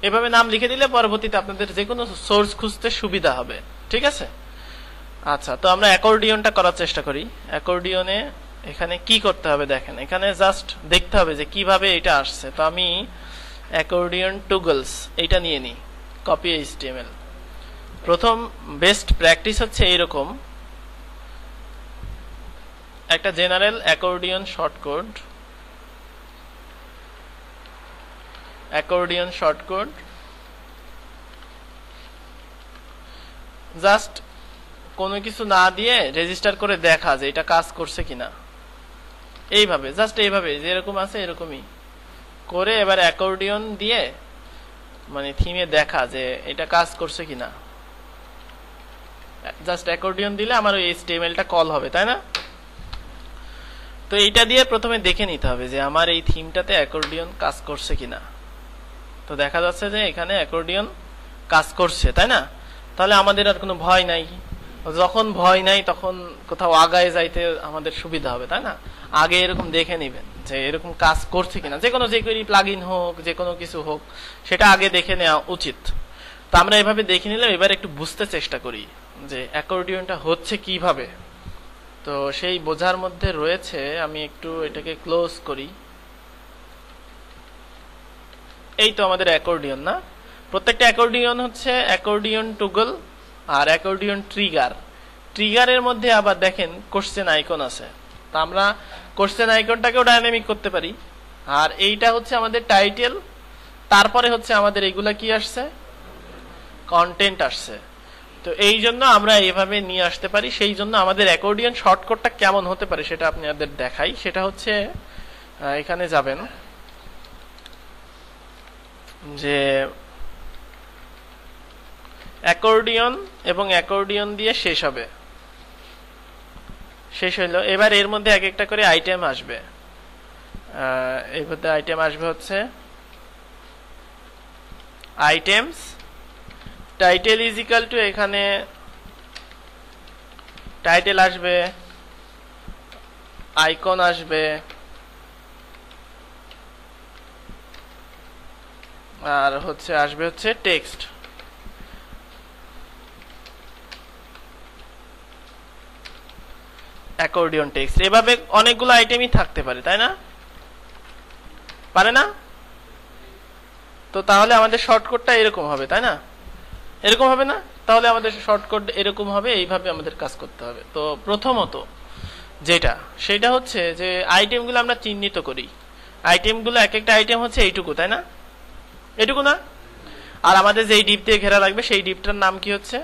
এভাবে নাম লিখে দিলে পরবর্তীতে আপনাদের যে কোনো সোর্স খুঁজতে সুবিধা হবে। ঠিক আছে? আচ্ছা, তো আমরা অ্যাকর্ডিয়নটা করার চেষ্টা করি। অ্যাকর্ডিয়নে এখানে কি করতে হবে দেখেন, এখানে জাস্ট দেখতে হবে যে কিভাবে এটা আসছে। তো আমি অ্যাকর্ডিয়ন টুগলস এইটা নিয়ে নিই, কপি HTML। প্রথম বেস্ট প্র্যাকটিস হচ্ছে এইরকম একটা জেনারেল অ্যাকর্ডিয়ন শর্টকোড, জাস্ট কোনো কিছু না দিয়ে রেজিস্টার করে দেখা যে এটা কাজ করছে কিনা। এইভাবে জাস্ট এইভাবে যেরকম আছে এরকমই করে এবার অ্যাকর্ডিয়ন দিয়ে মানে থিমে দেখা যে এটা কাজ করছে কিনা। জাস্ট অ্যাকর্ডিয়ন দিলে আমার ওই HTML-টা কল হবে, তাই না? তো এইটা দিয়ে প্রথমে দেখে নিতে হবে যে আমার এই থিমটাতে অ্যাকর্ডিয়ন কাজ করছে কিনা। তো দেখা যাচ্ছে যে এখানে অ্যাকর্ডিয়ন কাজ করছে, তাই না? তাহলে আমাদের আর কোনো ভয় নাই। যখন ভয় নাই তখন কোথাও আগায় যাইতে আমাদের সুবিধা হবে, তাই না? আগে এরকম দেখে নিবেন যে এরকম কাজ করছে কিনা, যে কোনো প্লাগইন হোক, যে কোনো কিছু হোক, সেটা আগে দেখে নেওয়া উচিত। তো আমরা এভাবে দেখে নিলে এবার একটু বুঝতে চেষ্টা করি যে অ্যাকর্ডিয়নটা হচ্ছে কিভাবে। তো সেই বোঝার মধ্যে রয়েছে, আমি একটু এটাকে ক্লোজ করি। এই তো আমাদের অ্যাকর্ডিয়ন, না? প্রত্যেকটা অ্যাকর্ডিয়ন হচ্ছে অ্যাকর্ডিয়ন টুগল আর অ্যাকর্ডিয়ন ট্রিগারের মধ্যে আবার দেখেন কোশ্চেন আইকন আছে। তো আমরা কোশ্চেন আইকনটাকেও ডাইনামিক করতে পারি। আর এইটা হচ্ছে আমাদের টাইটেল, তারপরে হচ্ছে আমাদের এগুলা কি আসছে, কন্টেন্ট আসছে। তো এই জন্য আমরা এইভাবে নিয়ে আসতে পারি। সেই জন্য আমাদের অ্যাকর্ডিয়ন শর্টকাটটা কেমন হতে পারে সেটা আপনাদের দেখাই। সেটা হচ্ছে এখানে যাবেন, যে অ্যাকর্ডিয়ন এবং অ্যাকর্ডিয়ন দিয়ে শেষ হবে, শেষ হইল। এবার এর মধ্যে এক একটা করে আইটেম আসবে। এর মধ্যে আইটেম আসবে হচ্ছে items, title is equal two, এখানে টাইটেল আসবে, আইকন আসবে, আর আসবে হচ্ছে টেক্সট। অ্যাকর্ডিয়ন টেক্সট, এভাবে অনেকগুলো আইটেমই থাকতে পারে, তাই না? পারে না? তো তাহলে আমাদের শর্টকাটটা এরকম হবে, তাই না? এরকম হবে না? তাহলে আমাদের শর্টকাট এরকম হবে, এইভাবে আমাদের কাজ করতে হবে। তো প্রথমত যেটা, সেটা হচ্ছে যে আইটেমগুলো আমরা চিহ্নিত করি। আইটেমগুলো এক একটা আইটেম হচ্ছে এইটুকু, তাই না? এইটুকু না? আর আমাদের যেই ডিপ দিয়ে ঘেরা লাগবে সেই ডিপটার নাম কি হচ্ছে?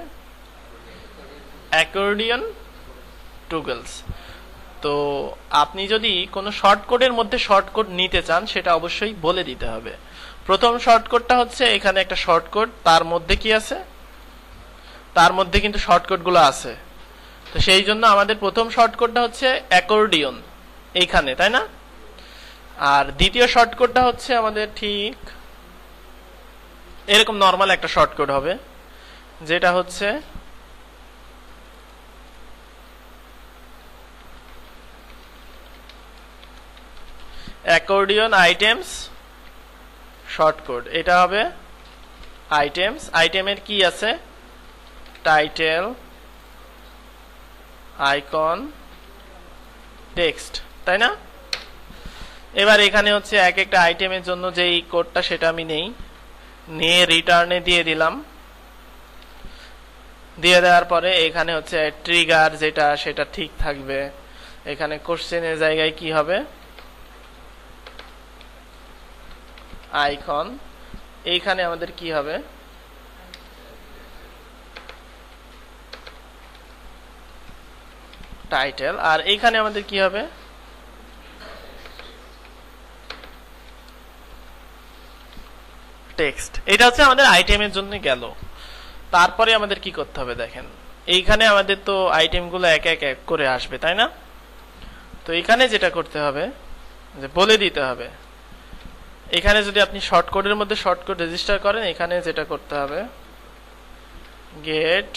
অ্যাকর্ডিয়ন টুগলস। তো আপনি যদি কোনো শর্টকাটের মধ্যে শর্টকাট নিতে চান সেটা অবশ্যই বলে দিতে হবে। প্রথম শর্টকাটটা হচ্ছে এখানে একটা শর্টকাট, তার মধ্যে কি আছে, তার মধ্যে কিন্তু শর্টকাটগুলো আছে। তো সেই জন্য আমাদের প্রথম শর্টকাটটা হচ্ছে অ্যাকর্ডিয়ন এইখানে, তাই না? আর দ্বিতীয় শর্টকাটটা হচ্ছে আমাদের ঠিক এরকম নরমাল একটা শর্টকাট হবে, যেটা হচ্ছে অ্যাকর্ডিয়ন আইটেমস শর্টকাট। এটা হবে আইটেমস, আইটেমের কি আছে, টাইটেল, আইকন, টেক্সট, তাই না? এবার এখানে হচ্ছে এক একটা আইটেমের জন্য যেই কোডটা সেটা আমি নেই, নিয়ে রিটার্নে দিয়ে দিলাম। দিয়ে দেওয়ার পরে এখানে হচ্ছে ট্রিগার যেটা সেটা ঠিক থাকবে। এখানে কোশ্চেনের জায়গায় কি হবে, আইকন। এইখানে আমাদের কি হবে, টাইটেল। আর এইখানে আমাদের কি হবে, টেক্সট। এটা হচ্ছে আমাদের আইটেমের জন্য গেল। তারপরে আমাদের কি করতে হবে দেখেন, এইখানে আমাদের তো আইটেমগুলো এক এক এক করে আসবে, তাই না? তো এখানে যেটা করতে হবে যে বলে দিতে হবে, এখানে যদি আপনি শর্টকোডের মধ্যে শর্টকোড রেজিস্টার করেন, এখানে যেটা করতে হবে গেট,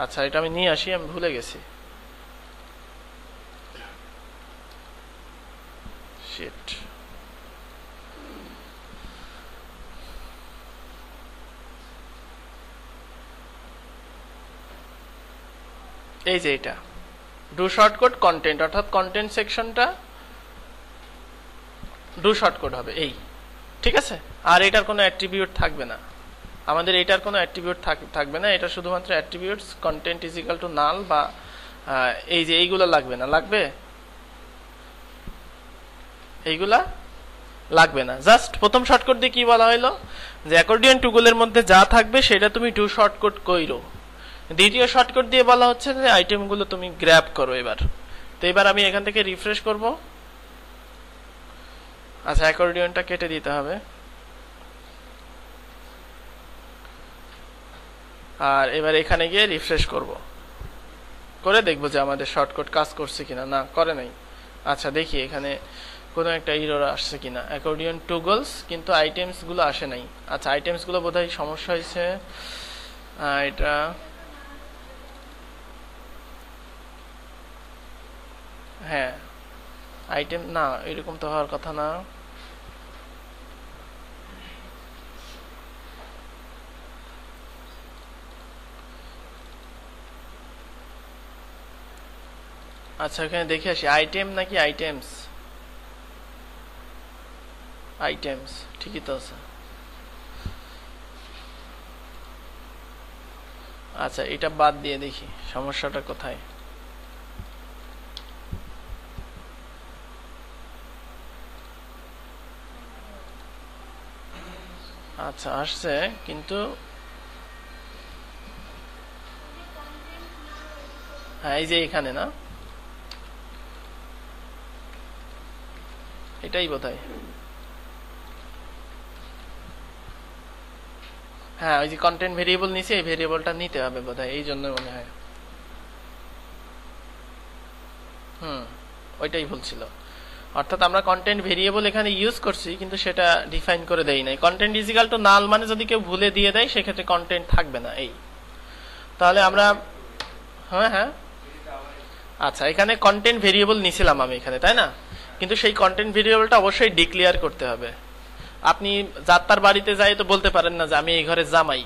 আচ্ছা এটা আমি নিয়ে আসি, আমি ভুলে গেছি, শিট। এই যে এটা ডু শর্টকোড কন্টেন্ট, অর্থাৎ কন্টেন্ট সেকশনটা ডু শর্টকোড হবে এই, ঠিক আছে? আর এটার কোনো অ্যাট্রিবিউট থাকবে না, আমাদের এটার কোনো অ্যাট্রিবিউট থাকবে না। এটা শুধুমাত্র attributes content is equal to নাল বা এই যে এইগুলো লাগবে না, লাগবে এইগুলা লাগবে না। জাস্ট প্রথম শর্টকট দিয়ে কি বলা হলো যে অ্যাকর্ডিয়ন টুগুলের মধ্যে যা থাকবে সেটা তুমি ডু শর্টকট কইরো। দ্বিতীয় শর্টকট দিয়ে বলা হচ্ছে যে আইটেমগুলো তুমি গ্র্যাব করো এবার। তো এবার আমি এখান থেকে রিফ্রেশ করব। আচ্ছা অ্যাকর্ডিয়নটা কেটে দিতে হবে। আর এবার এখানে গিয়ে রিফ্রেশ করব, করে দেখবো যে আমাদের শর্টকট কাজ করছে কিনা। না করে নাই। আচ্ছা দেখি এখানে কোনো একটা এরর আসছে কিনা। অ্যাকর্ডিয়ন টুগলস কিন্তু আইটেমস গুলো আসে নাই। আচ্ছা আইটেমস গুলো বোধহয় সমস্যা হয়েছে। এটা হ্যাঁ আইটেম না, এরকম তো হওয়ার কথা না। আচ্ছা এখানে দেখে আসি আইটেম নাকি আইটেমস। আইটেমস ঠিকই তো আছে। আচ্ছা এটা বাদ দিয়ে দেখি সমস্যাটা কোথায়। আচ্ছা আসছে কিন্তু হ্যাঁ এই যে এখানে না, এটাই বোধহয়। হ্যাঁ ওই যে কন্টেন্ট ভেরিয়েবল নিচে এই ভেরিয়েবলটা নিতে হবে বোধহয়, এই জন্য মনে হয়। ওইটাই ভুল ছিল। অর্থাৎ আমরা কন্টেন্ট ভেরিয়েবল এখানে ইউজ করছি কিন্তু সেটা ডিফাইন করে দেই নাই। কন্টেন্ট ইজ ইকুয়াল টু নাল মানে যদি কেউ ভুলে দিয়ে দেয় সেক্ষেত্রে কন্টেন্ট থাকবে না। এই তাহলে আমরা হ্যাঁ হ্যাঁ আচ্ছা এখানে কন্টেন্ট ভেরিয়েবল নিছিলাম আমি এখানে, তাই না? কিন্তু সেই কন্টেন্ট ভেরিয়েবলটা অবশ্যই ডিক্লেয়ার করতে হবে। আপনি যাত্রার বাড়িতে যাই তো বলতে পারেন না যে আমি এই ঘরে জামাই,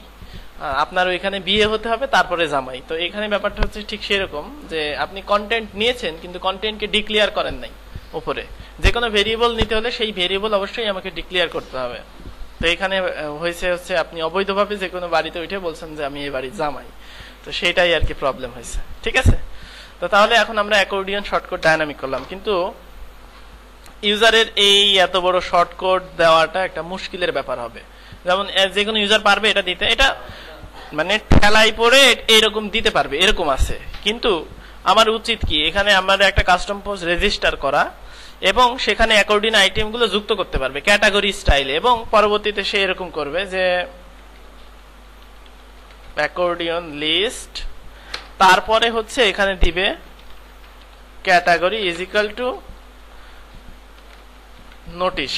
আপনার ওইখানে বিয়ে হতে হবে তারপরে জামাই। তো এখানে ব্যাপারটা হচ্ছে ঠিক সেরকম যে আপনি কন্টেন্ট নিয়েছেন কিন্তু কন্টেন্টকে ডিক্লেয়ার করেন নাই। উপরে যে কোনো ভেরিয়েবল নিতে হলে সেই ভেরিয়েবল অবশ্যই আমাকে ডিক্লেয়ার করতে হবে। তো এখানে হচ্ছে আপনি অবৈধভাবে যে কোনো বাড়িতে উঠে বলছেন যে আমি এই বাড়ির জামাই, তো সেটাই আর কি প্রবলেম হয়েছে। ঠিক আছে, তো তাহলে এখন আমরা অ্যাকর্ডিয়ন শর্টকট ডায়নামিক করলাম, কিন্তু ইউজারের এই এত বড় শর্টকট দেওয়াটা একটা মুশকিলের ব্যাপার হবে। যেমন যে কোনো ইউজার পারবে এটা দিতে, এটা মানে ঠেলাই পড়ে এরকম দিতে পারবে এরকম আছে। কিন্তু আমার উচিত কি এখানে আমাদের একটা কাস্টম পোস্ট রেজিস্টার করা এবং সেখানে অ্যাকর্ডিয়ন আইটেম গুলো যুক্ত করতে পারবে ক্যাটাগরি স্টাইলে, এবং পরবর্তীতে সে এরকম করবে যে অ্যাকর্ডিয়ন লিস্ট, তারপরে হচ্ছে এখানে দিবে category is equal to notice.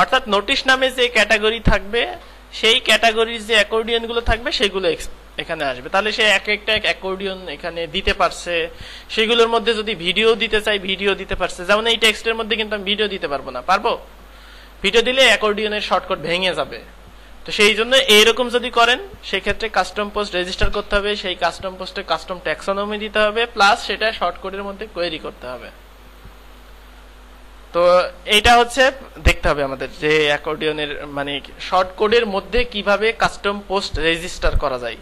অর্থাৎ নোটিশ নামে যে ক্যাটাগরি থাকবে সেই ক্যাটাগরির যে অ্যাকর্ডিয়ন গুলো থাকবে সেগুলো এখানে আসবে। তাহলে সে এক একটা অ্যাকর্ডিয়ন এখানে দিতে পারছে। সেগুলোর মধ্যে যদি ভিডিও দিতে চাই ভিডিও দিতে পারছে। যেমন এই টেক্সটের মধ্যে কিন্তু আমি ভিডিও দিতে পারবো না, পারবো? ভিডিও দিলে অ্যাকর্ডিয়নের শর্টকাট ভেঙে যাবে। তো সেই জন্য এইরকম যদি করেন সেক্ষেত্রে কাস্টম পোস্ট রেজিস্টার করতে হবে, সেই কাস্টম পোস্টে কাস্টম ট্যাক্সোনমি দিতে হবে, প্লাস সেটা শর্ট কোডের মধ্যে কোয়েরি করতে হবে। তো এইটা হচ্ছে দেখতে হবে আমাদের যে অ্যাকর্ডিয়নের মানে শর্ট কোডের মধ্যে কিভাবে কাস্টম পোস্ট রেজিস্টার করা যায়।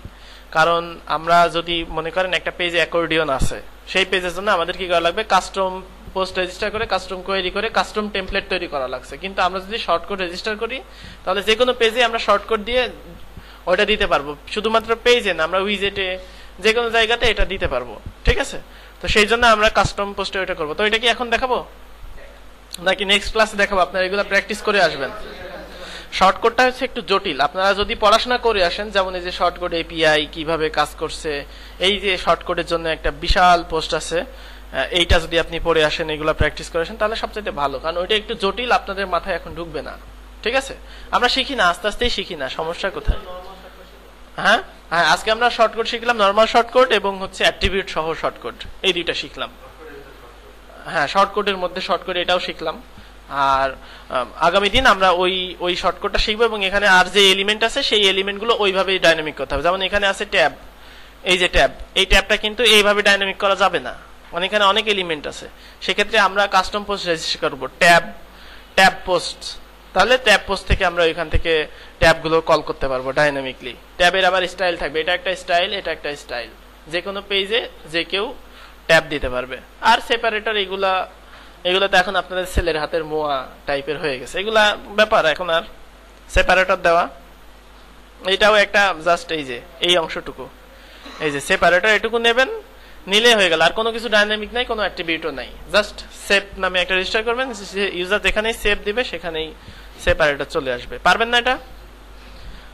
কারণ আমরা যদি মনে করেন একটা পেজে অ্যাকর্ডিয়ন আছে, সেই পেজের জন্য আমাদের কি করা লাগবে, কাস্টম পোস্ট রেজিস্টার করে কাস্টম কোয়েরি করে কাস্টম টেমপ্লেট তৈরি করা লাগছে। কিন্তু আমরা যদি শর্ট কোড রেজিস্টার করি তাহলে যে কোনো পেজে আমরা শর্ট কোড দিয়ে ওটা দিতে পারবো, শুধুমাত্র পেজে না, আমরা উইজেটে যে কোনো জায়গাতে এটা দিতে পারবো। ঠিক আছে, তো সেই জন্য আমরা কাস্টম পোস্টে ওটা করবো। তো এটা কি এখন দেখাবো নাকি নেক্সট ক্লাসে দেখাবো? আপনারা এগুলো প্র্যাকটিস করে আসবেন। শর্টকটটা হচ্ছে একটু জটিল, আপনারা যদি পড়াশোনা করে আসেন, যেমন এই যে শর্টকট এপিআই কিভাবে কাজ করছে, এই যে শর্টকটের জন্য একটা বিশাল পোস্ট আছে, এইটা যদি আপনি পড়ে আসেন, এগুলো প্র্যাকটিস করে আসেন, তাহলে সবচেয়ে ভালো। কারণ ওইটা একটু জটিল, আপনাদের মাথায় এখন ঢুকবে না। ঠিক আছে, আমরা শিখি না, আস্তে আস্তেই শিখি না, সমস্যা কোথায়? হ্যাঁ হ্যাঁ, আজকে আমরা শর্টকট শিখলাম, নরমাল শর্টকট এবং হচ্ছে অ্যাট্রিবিউট সহ শর্টকট, এই দুইটা শিখলাম। হ্যাঁ, শর্টকটের মধ্যে শর্টকট এটাও শিখলাম। আর আগামী দিন আমরা ওই শর্টকটটা শিখবো, এবং এখানে আর যে এলিমেন্ট আছে সেই এলিমেন্টগুলো ওইভাবেই ডাইনামিক করতে হবে। যেমন এখানে আছে ট্যাব, এই যে ট্যাব, এই ট্যাবটা কিন্তু এইভাবে ডাইনামিক করা যাবে না, মানে এখানে অনেক এলিমেন্ট আছে। সেক্ষেত্রে আমরা কাস্টম পোস্ট রেজিস্টার করবো ট্যাব পোস্ট। তাহলে ট্যাব পোস্ট থেকে আমরা এখান থেকে ট্যাবগুলো কল করতে পারবো ডাইনামিকলি। ট্যাবের আবার স্টাইল থাকবে, এটা একটা স্টাইল, এটা একটা স্টাইল, যে কোনো পেজে যে কেউ ট্যাব দিতে পারবে। আর সেপারেটর এগুলো তো এখন আপনাদের ছেলের হাতের মোয়া টাইপের হয়ে গেছে, এগুলা ব্যাপার এখন আর সেপারেটর দেওয়া, এটাও একটা জাস্ট এই যে এই অংশটুকু, এই যে সেপারেটর এটুকু নেবেন, নিলে হয়ে গেল। আর কোনো কিছু ডাইনামিক নাই, কোনো অ্যাট্রিবিউটও নাই, জাস্ট সেভ নামে একটা রেজিস্টার করবেন, ইউজার যেখানেই সেভ দিবে সেখানেই সেপারেটর চলে আসবে। পারবেন না এটা?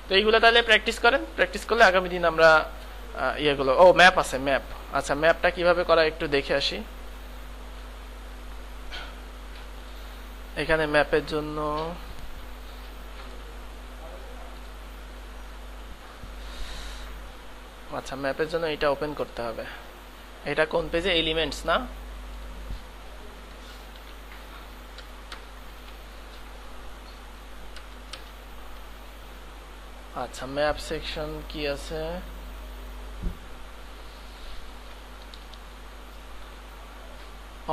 তো এইগুলো তাহলে প্র্যাকটিস করেন, প্র্যাকটিস করলে আগামী দিন আমরা ইয়েগুলো, ও ম্যাপ আছে, ম্যাপ, আচ্ছা ম্যাপটা কিভাবে করা একটু দেখে আসি। এখানে ম্যাপের জন্য আচ্ছা ম্যাপের জন্য এটা ওপেন করতে হবে। এটা কোন পেজে? এলিমেন্টস না? আচ্ছা ম্যাপ সেকশন কি আছে?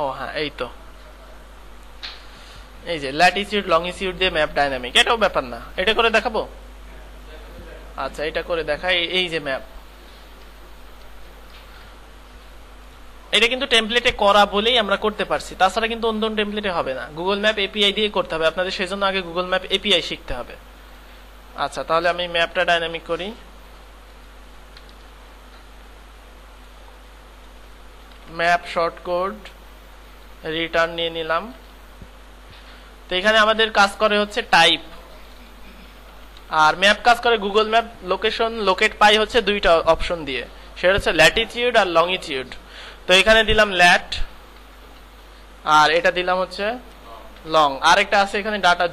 ও হ্যাঁ, এই তো, এই যে ল্যাটিটিউড লংজিটিউড দিয়ে ম্যাপ ডাইনামিক, এটাও ব্যাপার না, এটা করে দেখাবো। আচ্ছা এটা করে দেখাই। এই যে ম্যাপ, এটা কিন্তু টেমপ্লেটে করা বলেই আমরা করতে পারছি, তাছাড়া কিন্তু অন্য টেমপ্লেটে হবে না, গুগল ম্যাপ এপিআই দিয়ে করতে হবে আপনাদের, সেজন্য আগে গুগল ম্যাপ এপিআই শিখতে হবে। আচ্ছা তাহলে আমি ম্যাপটা ডাইনামিক করি। ম্যাপ শর্ট কোড রিটার্ন নিয়ে নিলাম। তো এখানে আমাদের কাজ করে হচ্ছে টাইপ, আর ম্যাপ কাজ করে গুগল ম্যাপ লোকেশন লোকেট পাই হচ্ছে দুইটা অপশন দিয়ে, সেটা হচ্ছে ল্যাটিটিউড আর লংজিটিউড। তো এখানে দিলাম ল্যাট, আর এটা দিলাম হচ্ছে লং। আর একটা আছে এখানে ডাটা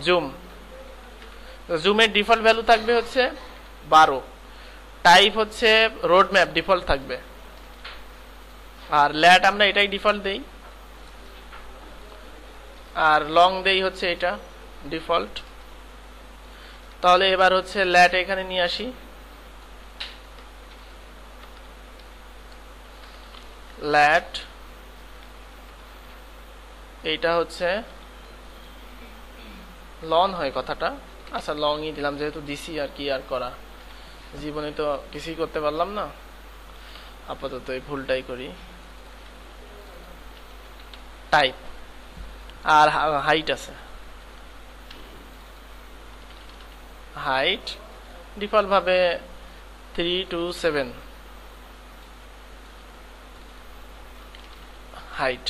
জুম। তো জুমের ডিফল্ট ভ্যালু থাকবে হচ্ছে 12, টাইপ হচ্ছে রোড ম্যাপ ডিফল্ট থাকবে, আর ল্যাট আমরা এটাই ডিফল্ট দেই, আর লং দেই হচ্ছে এটা ডিফল্ট। তাহলে এবার হচ্ছে ল্যাট এখানে নিয়ে আসি, ল্যাট এইটা হচ্ছে লন হয় কথাটা, আচ্ছা লংই দিলাম যেহেতু দিছি, আর কি আর করা, জীবনে তো কিছুই করতে পারলাম না, আপাতত এই ভুলটাই করি। টাইপ আর হাইট আছে, হাইট ডিফল্ট ভাবে 327 হাইট।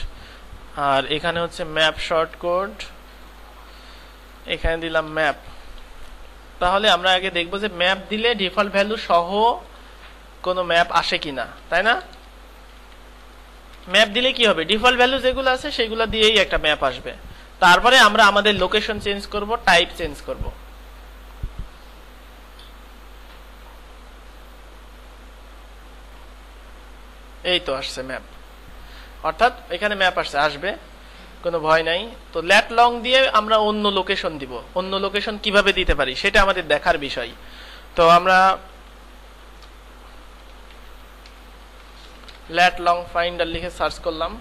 আর এখানে হচ্ছে ম্যাপ শর্ট কোড, এখানে দিলাম ম্যাপ। তাহলে আমরা আগে দেখবো যে ম্যাপ দিলে ডিফল্ট ভ্যালু সহ কোনো ম্যাপ আসে কিনা, তাই না? ম্যাপ দিলে কি হবে, ডিফল্ট ভ্যালু যেগুলো আছে সেগুলো দিয়েই একটা ম্যাপ আসবে। তারপরে আমরা আমাদের লোকেশন চেঞ্জ করব, টাইপ চেঞ্জ করব। এই তো আসছে ম্যাপ, অর্থাৎ এখানে ম্যাপ আসবে। কোনো ভয় নাই। তো ল্যাট লং দিয়ে আমরা অন্য লোকেশন দিব, অন্য লোকেশন কিভাবে দিতে পারি সেটা আমাদের দেখার বিষয়। তো আমরা ল্যাট লং ফাইন্ডার লিখে সার্চ করলাম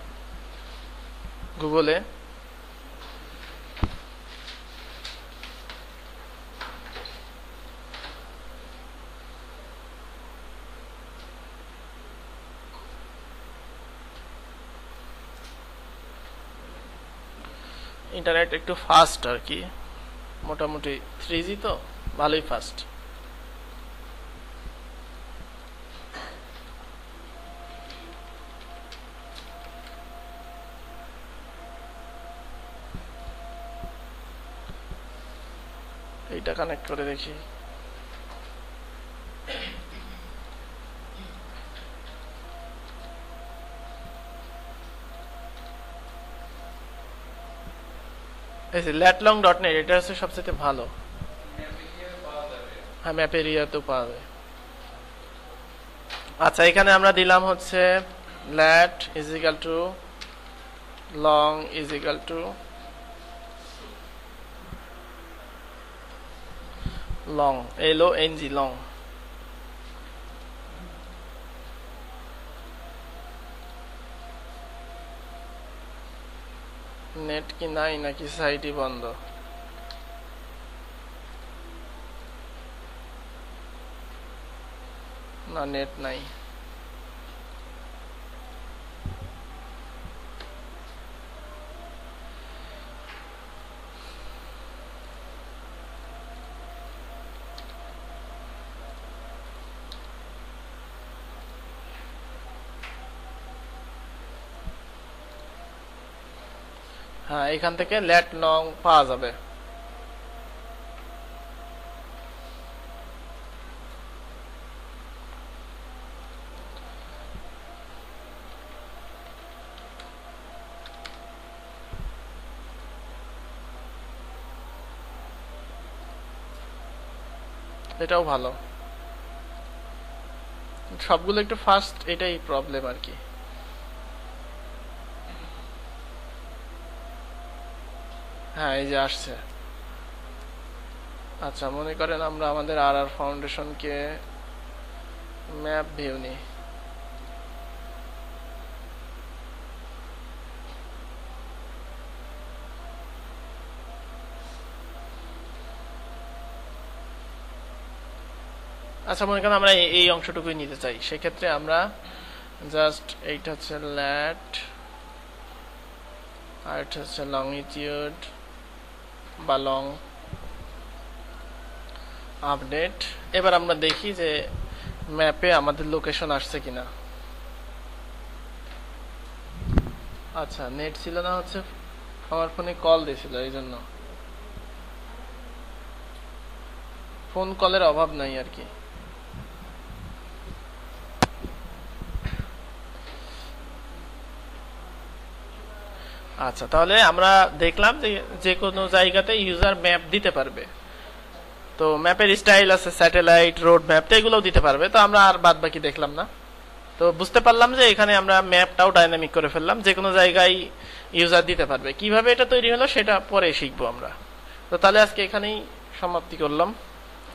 গুগলে। ইন্টারনেট একটু ফাস্ট আর কি, মোটামুটি 3G তো ভালোই ফাস্ট। এইটা কানেক্ট করে দেখি। ল্যাটলং.net এটা হচ্ছে সবচেয়ে ভালো। হ্যাঁ, ম্যাপেরিয়াতেও পাওয়া যায়। আচ্ছা, এখানে আমরা দিলাম হচ্ছে ল্যাট is equal two long is equal two long, LONG long. Net কি নাই নাকি সাইটই বন্ধ? না, নেট নাই। হ্যাঁ, এখান থেকে ল্যাট লং পাওয়া যাবে। এটাও ভালো, সবগুলো একটু ফাস্ট, এটাই প্রবলেম আর কি। হ্যাঁ, এই যে আসছে। আচ্ছা, মনে করেন আমরা আমাদের আর ফাউন্ডেশনকে ম্যাপ ভিউ নিই। আচ্ছা, মনে করেন আমরা এই অংশটুকুই নিতে চাই, সেক্ষেত্রে আমরা জাস্ট এইটা হচ্ছে ল্যাট আর এটা হচ্ছে লংিটিউড বা লং আপডেট। এবার আমরা দেখি যে ম্যাপে আমাদের লোকেশন আসছে কিনা। আচ্ছা, নেট ছিল না, হচ্ছে আমার ফোনে কল দিয়েছিল, এই জন্য। ফোন কলের অভাব নাই আর কি। আচ্ছা, তাহলে আমরা দেখলাম যে কোনো জায়গাতে ইউজার ম্যাপ দিতে পারবে। তো ম্যাপের স্টাইল আছে স্যাটেলাইট, রোড ম্যাপ, তো এগুলোও দিতে পারবে। তো আমরা আর বাদ বাকি দেখলাম না। তো বুঝতে পারলাম যে এখানে আমরা ম্যাপটাও ডাইনামিক করে ফেললাম, যে কোনো জায়গায় ইউজার দিতে পারবে। কিভাবে এটা তৈরি হলো সেটা পরে শিখবো আমরা। তো তাহলে আজকে এখানেই সমাপ্তি করলাম।